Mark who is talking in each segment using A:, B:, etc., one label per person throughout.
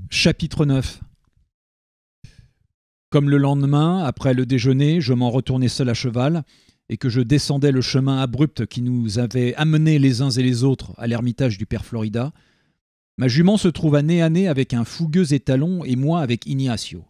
A: Chapitre 9. Comme le lendemain, après le déjeuner, je m'en retournais seul à cheval et que je descendais le chemin abrupt qui nous avait amenés les uns et les autres à l'ermitage du père Florida, ma jument se trouva nez à nez avec un fougueux étalon et moi avec Ignacio.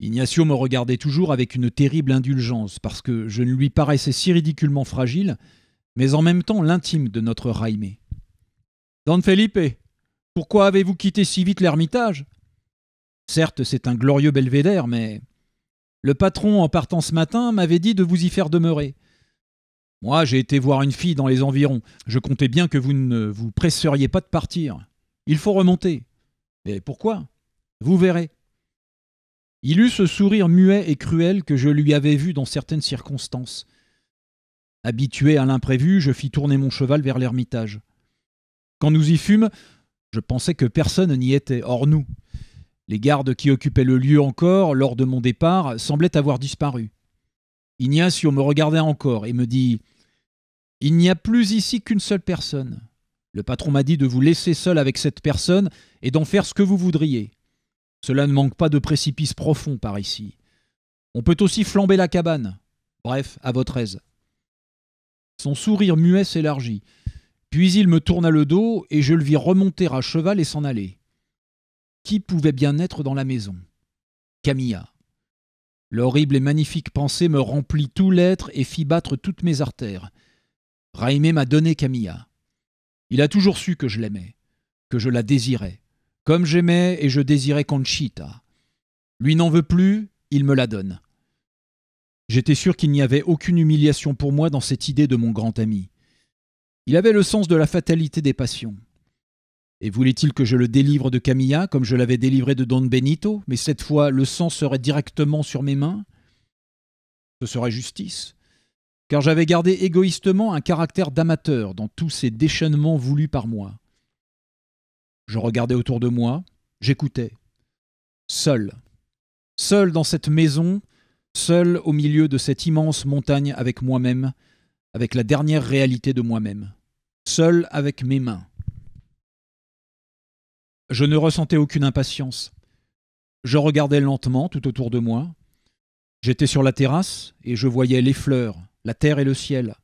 A: Ignacio me regardait toujours avec une terrible indulgence parce que je ne lui paraissais si ridiculement fragile, mais en même temps l'intime de notre Jaime. « Don Felipe, pourquoi avez-vous quitté si vite l'ermitage ? Certes, c'est un glorieux belvédère, mais le patron, en partant ce matin, m'avait dit de vous y faire demeurer. Moi, j'ai été voir une fille dans les environs. Je comptais bien que vous ne vous presseriez pas de partir. Il faut remonter. Mais pourquoi ? Vous verrez. » Il eut ce sourire muet et cruel que je lui avais vu dans certaines circonstances. Habitué à l'imprévu, je fis tourner mon cheval vers l'ermitage. Quand nous y fûmes, je pensais que personne n'y était, hors nous. Les gardes qui occupaient le lieu encore, lors de mon départ, semblaient avoir disparu. Ignacio me regardait encore et me dit « Il n'y a plus ici qu'une seule personne. Le patron m'a dit de vous laisser seul avec cette personne et d'en faire ce que vous voudriez. Cela ne manque pas de précipices profonds par ici. On peut aussi flamber la cabane. Bref, à votre aise. » Son sourire muet s'élargit. Puis il me tourna le dos et je le vis remonter à cheval et s'en aller. Qui pouvait bien être dans la maison ? Camilla. L'horrible et magnifique pensée me remplit tout l'être et fit battre toutes mes artères. Jaime m'a donné Camilla. Il a toujours su que je l'aimais, que je la désirais, comme j'aimais et je désirais Conchita. Lui n'en veut plus, il me la donne. J'étais sûr qu'il n'y avait aucune humiliation pour moi dans cette idée de mon grand ami. Il avait le sens de la fatalité des passions. Et voulait-il que je le délivre de Camilla, comme je l'avais délivré de Don Benito, mais cette fois le sang serait directement sur mes mains ? Ce serait justice, car j'avais gardé égoïstement un caractère d'amateur dans tous ces déchaînements voulus par moi. Je regardais autour de moi, j'écoutais. Seul dans cette maison, seul au milieu de cette immense montagne avec moi-même, avec la dernière réalité de moi-même. Seul avec mes mains. Je ne ressentais aucune impatience. Je regardais lentement tout autour de moi. J'étais sur la terrasse et je voyais les fleurs, la terre et le ciel.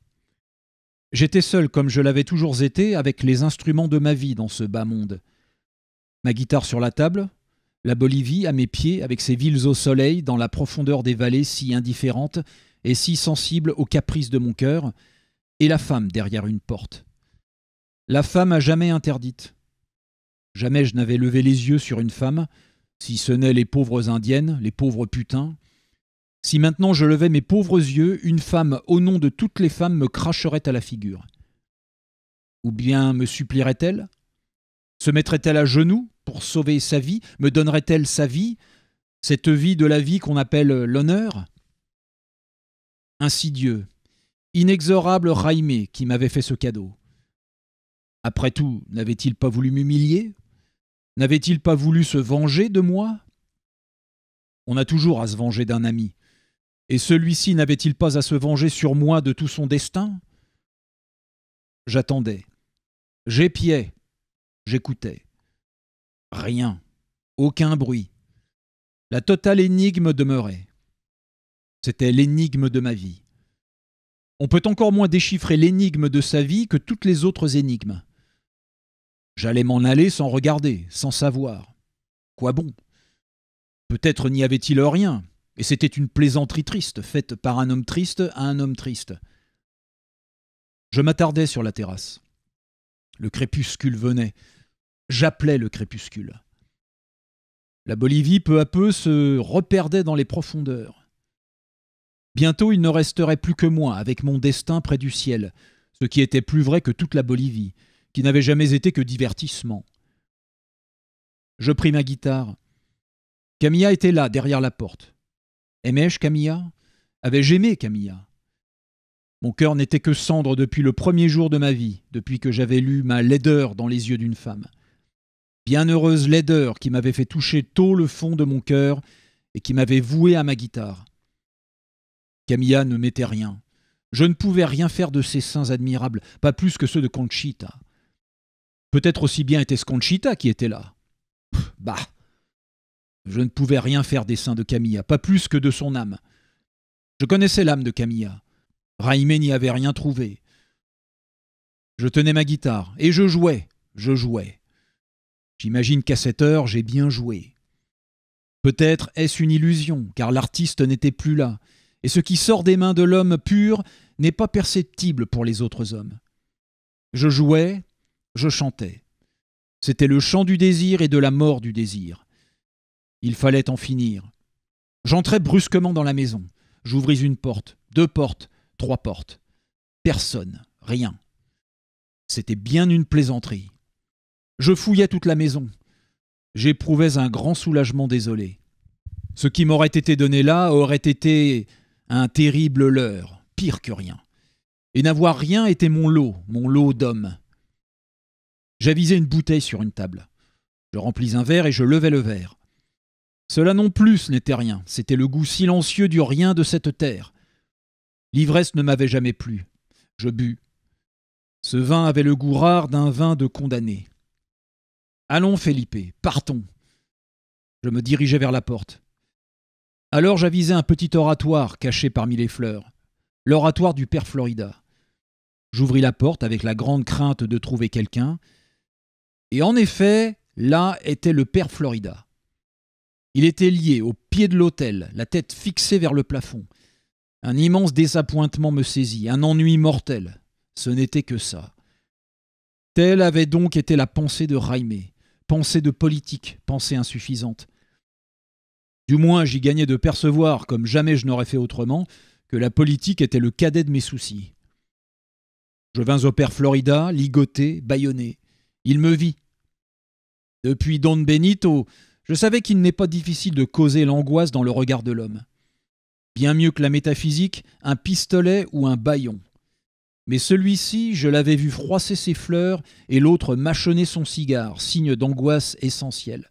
A: J'étais seul comme je l'avais toujours été avec les instruments de ma vie dans ce bas monde. Ma guitare sur la table, la Bolivie à mes pieds avec ses villes au soleil dans la profondeur des vallées si indifférentes et si sensibles aux caprices de mon cœur, et la femme derrière une porte. La femme à jamais interdite. Jamais je n'avais levé les yeux sur une femme, si ce n'est les pauvres indiennes, les pauvres putains. Si maintenant je levais mes pauvres yeux, une femme, au nom de toutes les femmes, me cracherait à la figure. Ou bien me supplierait-elle ? Se mettrait-elle à genoux pour sauver sa vie ? Me donnerait-elle sa vie, cette vie de la vie qu'on appelle l'honneur ? Insidieux, inexorable Jaime qui m'avait fait ce cadeau. Après tout, n'avait-il pas voulu m'humilier ? N'avait-il pas voulu se venger de moi ? On a toujours à se venger d'un ami. Et celui-ci n'avait-il pas à se venger sur moi de tout son destin ? J'attendais. J'épiais. J'écoutais. Rien. Aucun bruit. La totale énigme demeurait. C'était l'énigme de ma vie. On peut encore moins déchiffrer l'énigme de sa vie que toutes les autres énigmes. J'allais m'en aller sans regarder, sans savoir. Quoi bon ? Peut-être n'y avait-il rien, et c'était une plaisanterie triste, faite par un homme triste à un homme triste. Je m'attardais sur la terrasse. Le crépuscule venait. J'appelais le crépuscule. La Bolivie, peu à peu, se reperdait dans les profondeurs. Bientôt, il ne resterait plus que moi, avec mon destin près du ciel, ce qui était plus vrai que toute la Bolivie, qui n'avait jamais été que divertissement. Je pris ma guitare. Camilla était là, derrière la porte. Aimais-je Camilla ? Avais-je aimé Camilla ? Mon cœur n'était que cendre depuis le premier jour de ma vie, depuis que j'avais lu ma laideur dans les yeux d'une femme. Bienheureuse laideur qui m'avait fait toucher tôt le fond de mon cœur et qui m'avait voué à ma guitare. Camilla ne m'était rien. Je ne pouvais rien faire de ses seins admirables, pas plus que ceux de Conchita. Peut-être aussi bien était-ce Conchita qui était là. Bah, je ne pouvais rien faire des seins de Camilla, pas plus que de son âme. Je connaissais l'âme de Camilla. Raimé n'y avait rien trouvé. Je tenais ma guitare, et je jouais. J'imagine qu'à cette heure, j'ai bien joué. Peut-être est-ce une illusion, car l'artiste n'était plus là, et ce qui sort des mains de l'homme pur n'est pas perceptible pour les autres hommes. Je jouais, je chantais. C'était le chant du désir et de la mort du désir. Il fallait en finir. J'entrai brusquement dans la maison. J'ouvris une porte, 2 portes, 3 portes. Personne, rien. C'était bien une plaisanterie. Je fouillais toute la maison. J'éprouvais un grand soulagement désolé. Ce qui m'aurait été donné là aurait été un terrible leurre, pire que rien. Et n'avoir rien était mon lot d'homme. J'avisai une bouteille sur une table. Je remplis un verre et je levai le verre. Cela non plus ce n'était rien, c'était le goût silencieux du rien de cette terre. L'ivresse ne m'avait jamais plu. Je bus. Ce vin avait le goût rare d'un vin de condamné. Allons, Felipe, partons. Je me dirigeai vers la porte. Alors j'avisai un petit oratoire caché parmi les fleurs, l'oratoire du père Florida. J'ouvris la porte avec la grande crainte de trouver quelqu'un, et en effet, là était le père Florida. Il était lié au pied de l'autel, la tête fixée vers le plafond. Un immense désappointement me saisit, un ennui mortel. Ce n'était que ça. Telle avait donc été la pensée de Raimé, pensée de politique, pensée insuffisante. Du moins, j'y gagnais de percevoir, comme jamais je n'aurais fait autrement, que la politique était le cadet de mes soucis. Je vins au père Florida, ligoté, bâillonné. Il me vit. Depuis Don Benito, je savais qu'il n'est pas difficile de causer l'angoisse dans le regard de l'homme. Bien mieux que la métaphysique, un pistolet ou un bâillon. Mais celui-ci, je l'avais vu froisser ses fleurs et l'autre mâchonner son cigare, signe d'angoisse essentielle.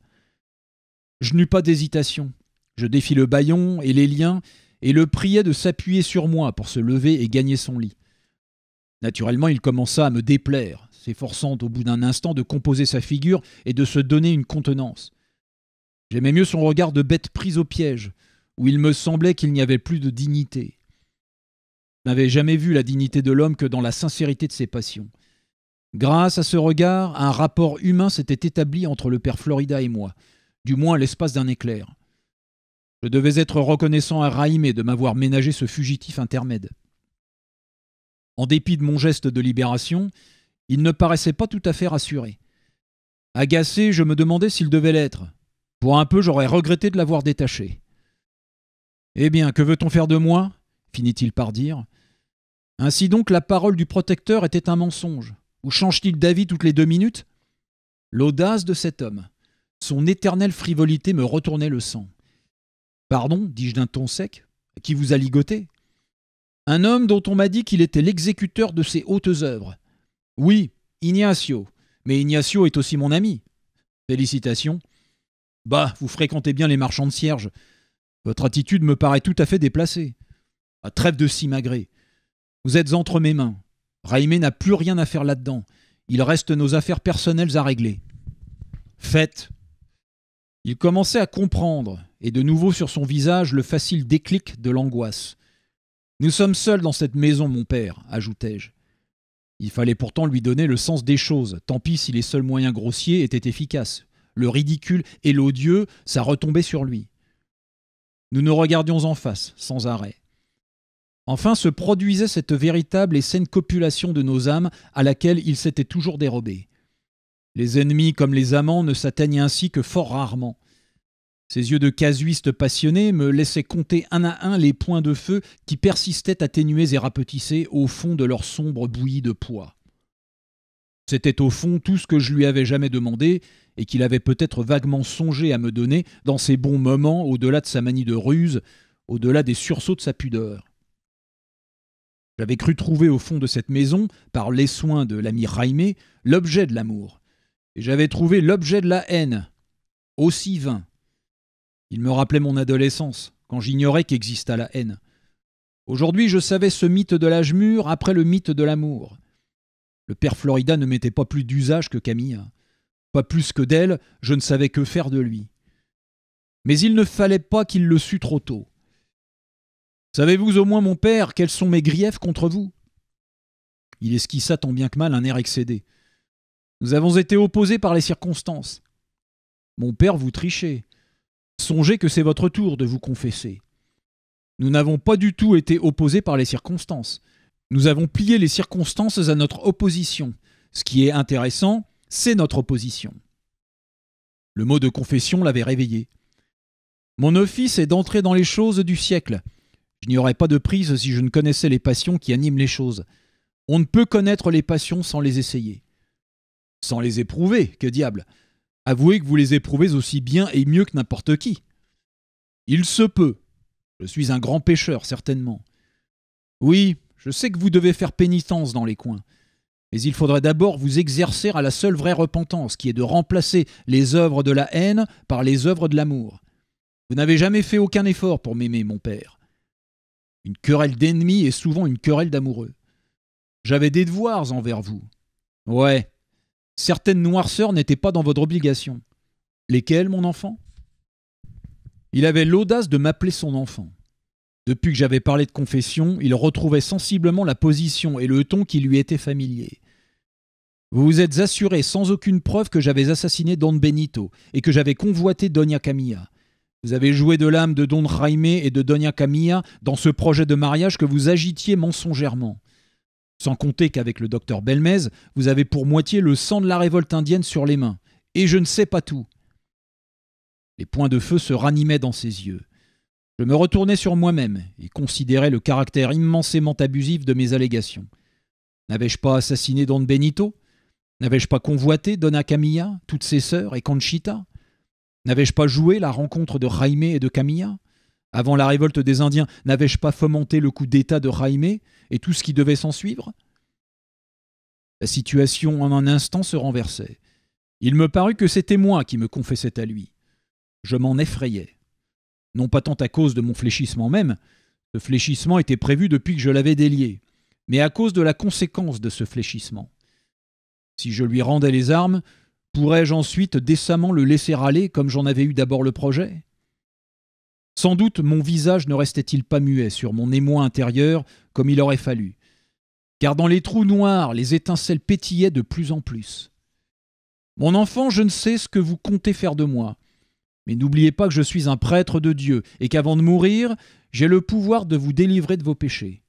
A: Je n'eus pas d'hésitation. Je défis le bâillon et les liens et le priai de s'appuyer sur moi pour se lever et gagner son lit. Naturellement, il commença à me déplaire, s'efforçant au bout d'un instant de composer sa figure et de se donner une contenance. J'aimais mieux son regard de bête prise au piège, où il me semblait qu'il n'y avait plus de dignité. Je n'avais jamais vu la dignité de l'homme que dans la sincérité de ses passions. Grâce à ce regard, un rapport humain s'était établi entre le père Florida et moi, du moins à l'espace d'un éclair. Je devais être reconnaissant à Raimé de m'avoir ménagé ce fugitif intermède. En dépit de mon geste de libération, il ne paraissait pas tout à fait rassuré. Agacé, je me demandais s'il devait l'être. Pour un peu, j'aurais regretté de l'avoir détaché. « Eh bien, que veut-on faire de moi ?» finit-il par dire. Ainsi donc, la parole du protecteur était un mensonge. Ou change-t-il d'avis toutes les 2 minutes ? L'audace de cet homme, son éternelle frivolité me retournait le sang. « Pardon, dis-je d'un ton sec, qui vous a ligoté ? Un homme dont on m'a dit qu'il était l'exécuteur de ses hautes œuvres. Oui, Ignacio, mais Ignacio est aussi mon ami. Félicitations. Bah, vous fréquentez bien les marchands de cierges. Votre attitude me paraît tout à fait déplacée. Ah, trêve de simagrée. Vous êtes entre mes mains. Raimé n'a plus rien à faire là-dedans. Il reste nos affaires personnelles à régler. Faites. Il commençait à comprendre, et de nouveau sur son visage le facile déclic de l'angoisse. Nous sommes seuls dans cette maison, mon père, ajoutai-je. Il fallait pourtant lui donner le sens des choses, tant pis si les seuls moyens grossiers étaient efficaces. Le ridicule et l'odieux, ça retombait sur lui. Nous nous regardions en face, sans arrêt. Enfin se produisait cette véritable et saine copulation de nos âmes à laquelle il s'était toujours dérobé. Les ennemis comme les amants ne s'atteignent ainsi que fort rarement. Ses yeux de casuiste passionné me laissaient compter un à un les points de feu qui persistaient atténués et rapetissés au fond de leur sombre bouillie de pois. C'était au fond tout ce que je lui avais jamais demandé et qu'il avait peut-être vaguement songé à me donner dans ses bons moments au-delà de sa manie de ruse, au-delà des sursauts de sa pudeur. J'avais cru trouver au fond de cette maison, par les soins de l'ami Raimé, l'objet de l'amour. Et j'avais trouvé l'objet de la haine, aussi vain. Il me rappelait mon adolescence, quand j'ignorais qu'existât la haine. Aujourd'hui, je savais ce mythe de l'âge mûr après le mythe de l'amour. Le père Florida ne mettait pas plus d'usage que Camilla. Pas plus que d'elle, je ne savais que faire de lui. Mais il ne fallait pas qu'il le sût trop tôt. Savez-vous au moins, mon père, quels sont mes griefs contre vous ? Il esquissa tant bien que mal un air excédé. Nous avons été opposés par les circonstances. Mon père, vous trichez. Songez que c'est votre tour de vous confesser. Nous n'avons pas du tout été opposés par les circonstances. Nous avons plié les circonstances à notre opposition. Ce qui est intéressant, c'est notre opposition. Le mot de confession l'avait réveillé. Mon office est d'entrer dans les choses du siècle. Je n'y aurais pas de prise si je ne connaissais les passions qui animent les choses. On ne peut connaître les passions sans les essayer. Sans les éprouver, que diable. Avouez que vous les éprouvez aussi bien et mieux que n'importe qui. Il se peut. Je suis un grand pécheur, certainement. Oui, je sais que vous devez faire pénitence dans les coins. Mais il faudrait d'abord vous exercer à la seule vraie repentance, qui est de remplacer les œuvres de la haine par les œuvres de l'amour. Vous n'avez jamais fait aucun effort pour m'aimer, mon père. Une querelle d'ennemis est souvent une querelle d'amoureux. J'avais des devoirs envers vous. Ouais. Certaines noirceurs n'étaient pas dans votre obligation. Lesquelles, mon enfant ? Il avait l'audace de m'appeler son enfant. Depuis que j'avais parlé de confession, il retrouvait sensiblement la position et le ton qui lui étaient familiers. Vous vous êtes assuré sans aucune preuve que j'avais assassiné Don Benito et que j'avais convoité Doña Camilla. Vous avez joué de l'âme de Don Jaime et de Doña Camilla dans ce projet de mariage que vous agitiez mensongèrement. Sans compter qu'avec le docteur Belmez, vous avez pour moitié le sang de la révolte indienne sur les mains. Et je ne sais pas tout. Les points de feu se ranimaient dans ses yeux. Je me retournais sur moi-même et considérais le caractère immensément abusif de mes allégations. N'avais-je pas assassiné Don Benito ? N'avais-je pas convoité Doña Camilla, toutes ses sœurs et Conchita ? N'avais-je pas joué la rencontre de Jaime et de Camilla ? Avant la révolte des Indiens, n'avais-je pas fomenté le coup d'État de Jaime et tout ce qui devait s'en suivre ? La situation en un instant se renversait. Il me parut que c'était moi qui me confessais à lui. Je m'en effrayais. Non pas tant à cause de mon fléchissement même, ce fléchissement était prévu depuis que je l'avais délié, mais à cause de la conséquence de ce fléchissement. Si je lui rendais les armes, pourrais-je ensuite décemment le laisser aller comme j'en avais eu d'abord le projet ? Sans doute mon visage ne restait-il pas muet sur mon émoi intérieur comme il aurait fallu, car dans les trous noirs les étincelles pétillaient de plus en plus. Mon enfant, je ne sais ce que vous comptez faire de moi, mais n'oubliez pas que je suis un prêtre de Dieu et qu'avant de mourir, j'ai le pouvoir de vous délivrer de vos péchés.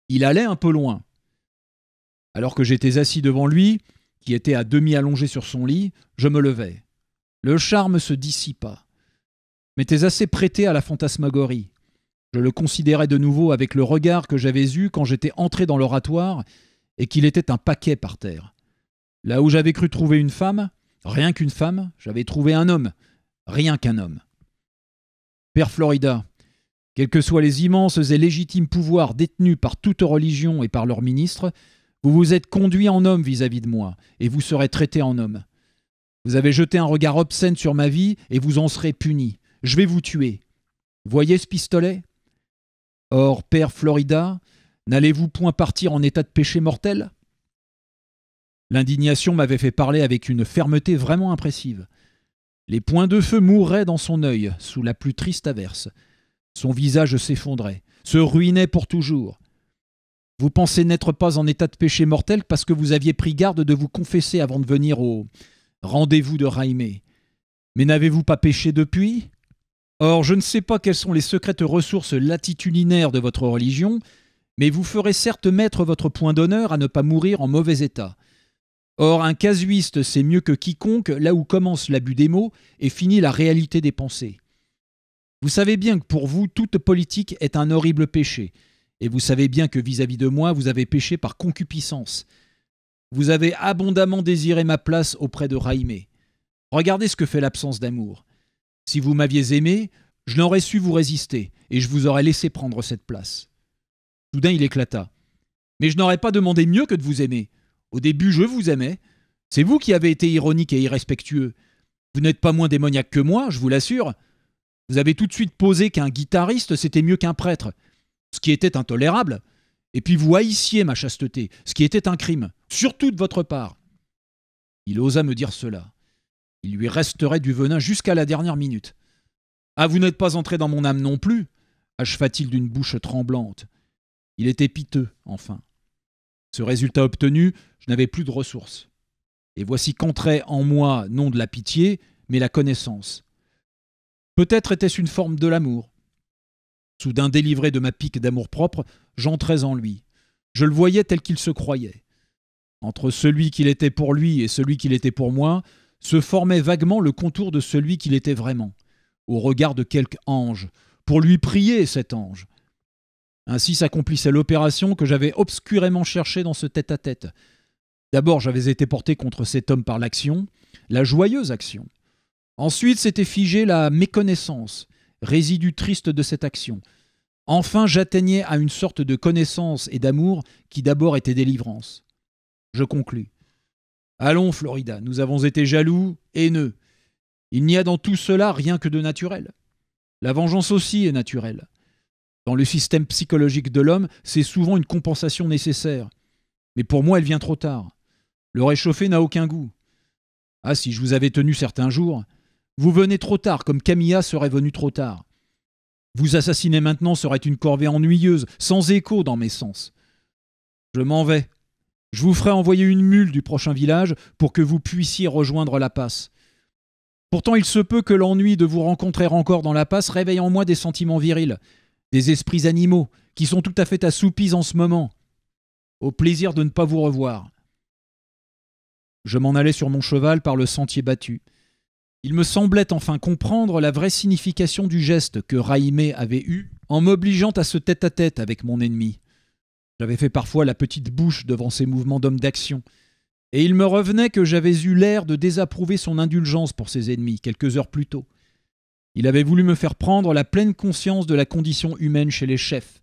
A: Il allait un peu loin. Alors que j'étais assis devant lui, qui était à demi allongé sur son lit, je me levai. Le charme se dissipa. M'étais assez prêté à la fantasmagorie. Je le considérais de nouveau avec le regard que j'avais eu quand j'étais entré dans l'oratoire et qu'il était un paquet par terre. Là où j'avais cru trouver une femme, rien qu'une femme, j'avais trouvé un homme, rien qu'un homme. Père Florida, quels que soient les immenses et légitimes pouvoirs détenus par toute religion et par leurs ministres, vous vous êtes conduit en homme vis-à-vis de moi, et vous serez traité en homme. Vous avez jeté un regard obscène sur ma vie, et vous en serez puni. Je vais vous tuer. Voyez ce pistolet ? Or, Père Florida, n'allez-vous point partir en état de péché mortel ? L'indignation m'avait fait parler avec une fermeté vraiment impressive. Les points de feu mouraient dans son œil, sous la plus triste averse. Son visage s'effondrait, se ruinait pour toujours. Vous pensez n'être pas en état de péché mortel parce que vous aviez pris garde de vous confesser avant de venir au rendez-vous de Jaime. Mais n'avez-vous pas péché depuis ? Or, je ne sais pas quelles sont les secrètes ressources latitudinaires de votre religion, mais vous ferez certes mettre votre point d'honneur à ne pas mourir en mauvais état. Or, un casuiste sait mieux que quiconque là où commence l'abus des mots et finit la réalité des pensées. Vous savez bien que pour vous, toute politique est un horrible péché, et vous savez bien que vis-à-vis de moi, vous avez péché par concupiscence. Vous avez abondamment désiré ma place auprès de Jaime. Regardez ce que fait l'absence d'amour. Si vous m'aviez aimé, je n'aurais su vous résister, et je vous aurais laissé prendre cette place. Soudain, il éclata. Mais je n'aurais pas demandé mieux que de vous aimer. Au début, je vous aimais. C'est vous qui avez été ironique et irrespectueux. Vous n'êtes pas moins démoniaque que moi, je vous l'assure. Vous avez tout de suite posé qu'un guitariste, c'était mieux qu'un prêtre, ce qui était intolérable. Et puis vous haïssiez ma chasteté, ce qui était un crime, surtout de votre part. Il osa me dire cela. Il lui resterait du venin jusqu'à la dernière minute. « Ah, vous n'êtes pas entré dans mon âme non plus » acheva-t-il d'une bouche tremblante. Il était piteux, enfin. Ce résultat obtenu, je n'avais plus de ressources. Et voici qu'entrait en moi non de la pitié, mais la connaissance. Peut-être était-ce une forme de l'amour. Soudain délivré de ma pique d'amour-propre, j'entrais en lui. Je le voyais tel qu'il se croyait. Entre celui qu'il était pour lui et celui qu'il était pour moi, se formait vaguement le contour de celui qu'il était vraiment, au regard de quelque ange, pour lui prier cet ange. Ainsi s'accomplissait l'opération que j'avais obscurément cherchée dans ce tête-à-tête. D'abord, j'avais été porté contre cet homme par l'action, la joyeuse action. Ensuite, s'était figée la méconnaissance, résidu triste de cette action. Enfin, j'atteignais à une sorte de connaissance et d'amour qui d'abord était délivrance. Je conclus. Allons, Florida, nous avons été jaloux, haineux. Il n'y a dans tout cela rien que de naturel. La vengeance aussi est naturelle. Dans le système psychologique de l'homme, c'est souvent une compensation nécessaire. Mais pour moi, elle vient trop tard. Le réchauffé n'a aucun goût. Ah, si je vous avais tenu certains jours, vous venez trop tard, comme Camilla serait venue trop tard. Vous assassiner maintenant serait une corvée ennuyeuse, sans écho dans mes sens. Je m'en vais. Je vous ferai envoyer une mule du prochain village pour que vous puissiez rejoindre la passe. Pourtant, il se peut que l'ennui de vous rencontrer encore dans la passe réveille en moi des sentiments virils, des esprits animaux, qui sont tout à fait assoupis en ce moment. Au plaisir de ne pas vous revoir. Je m'en allais sur mon cheval par le sentier battu. Il me semblait enfin comprendre la vraie signification du geste que Raimé avait eu en m'obligeant à ce tête-à-tête avec mon ennemi. J'avais fait parfois la petite bouche devant ses mouvements d'homme d'action, et il me revenait que j'avais eu l'air de désapprouver son indulgence pour ses ennemis quelques heures plus tôt. Il avait voulu me faire prendre la pleine conscience de la condition humaine chez les chefs,